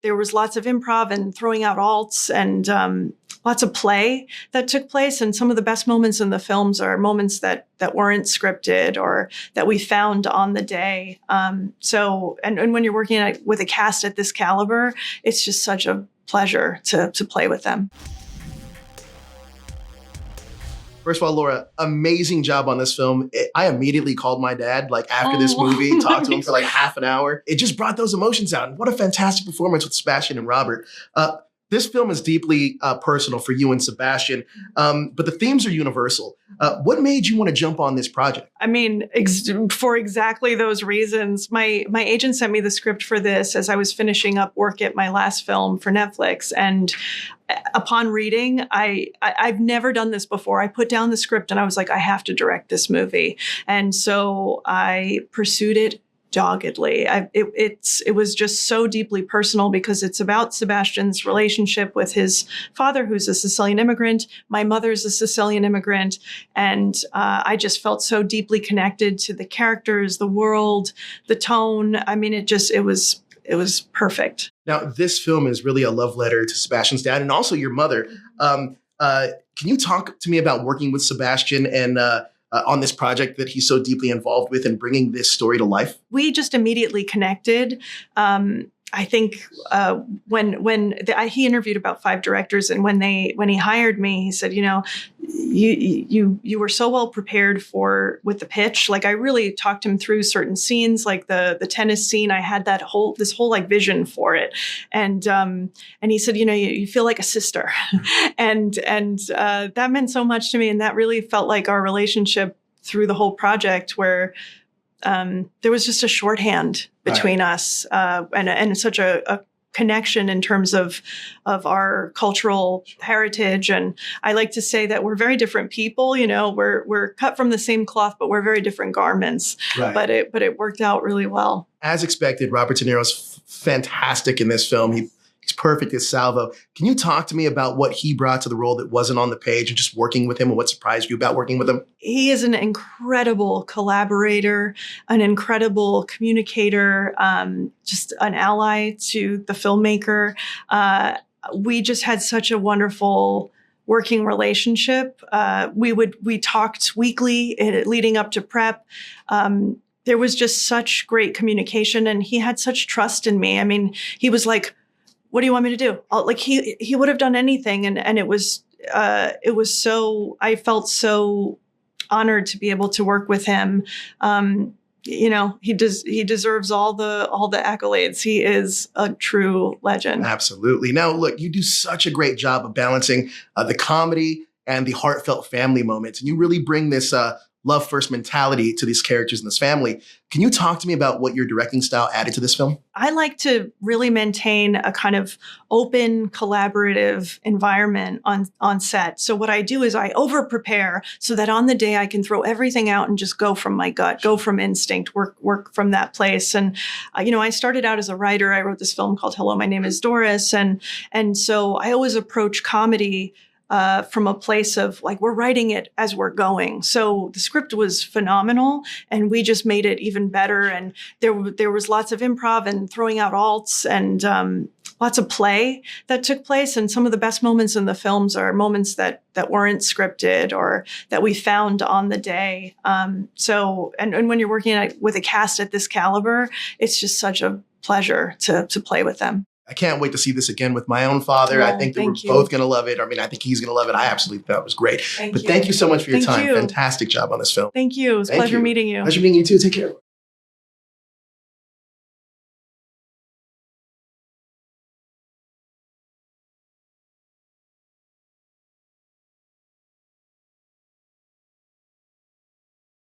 there was lots of improv and throwing out alts and lots of play that took place. And some of the best moments in the films are moments that weren't scripted or that we found on the day. So when you're working with a cast at this caliber, it's just such a pleasure to play with them. First of all, Laura, amazing job on this film. I immediately called my dad after this movie, talked to him for half an hour. It just brought those emotions out. And what a fantastic performance with Sebastian and Robert. This film is deeply personal for you and Sebastian, but the themes are universal. What made you want to jump on this project? I mean, for exactly those reasons. My agent sent me the script for this as I was finishing up work at my last film for Netflix. And upon reading, I've never done this before. I put down the script and I was like, I have to direct this movie. And so I pursued it doggedly. It was just so deeply personal because it's about Sebastian's relationship with his father, who's a Sicilian immigrant. My mother's a Sicilian immigrant. And I just felt so deeply connected to the characters, the world, the tone. I mean, it was perfect. Now, this film is really a love letter to Sebastian's dad and also your mother. Can you talk to me about working with Sebastian and on this project that he's so deeply involved with and bringing this story to life? We just immediately connected. I think he interviewed about 5 directors, and when he hired me, he said, you were so well prepared with the pitch. I really talked him through certain scenes, like the tennis scene. I had this whole vision for it, and he said, you feel like a sister, and that meant so much to me, and that really felt like our relationship through the whole project, where there was just a shorthand between us and such a connection in terms of our cultural heritage. And I like to say that we're very different people. We're cut from the same cloth, but we're very different garments. Right. But it worked out really well. As expected, Robert De Niro's fantastic in this film. He's perfect as Salvo. Can you talk to me about what he brought to the role that wasn't on the page and just working with him, and what surprised you about working with him? He is an incredible collaborator, an incredible communicator, just an ally to the filmmaker. We just had such a wonderful working relationship. We talked weekly leading up to prep. There was just such great communication, and he had such trust in me. I mean, he was like, what do you want me to do? He would have done anything. And it was so, I felt so honored to be able to work with him. He deserves all the accolades. He is a true legend. Absolutely. Now, look, you do such a great job of balancing the comedy and the heartfelt family moments. And you really bring this love first mentality to these characters in this family. Can you talk to me about what your directing style added to this film? I like to really maintain a kind of open, collaborative environment on set. So what I do is I over-prepare so that on the day I can throw everything out and just go from my gut, go from instinct, work from that place. And, I started out as a writer. I wrote this film called Hello, My Name is Doris. And so I always approach comedy from a place of we're writing it as we're going. So the script was phenomenal, and we just made it even better. And there was lots of improv and throwing out alts and lots of play that took place. And some of the best moments in the films are moments that weren't scripted or that we found on the day. So when you're working with a cast at this caliber, it's just such a pleasure to play with them. I can't wait to see this again with my own father. I think that we're both going to love it. I mean, I think he's going to love it. I absolutely thought it was great. Thank you so much for your time. Fantastic job on this film. Thank you. It was a pleasure meeting you. Pleasure meeting you too. Take care.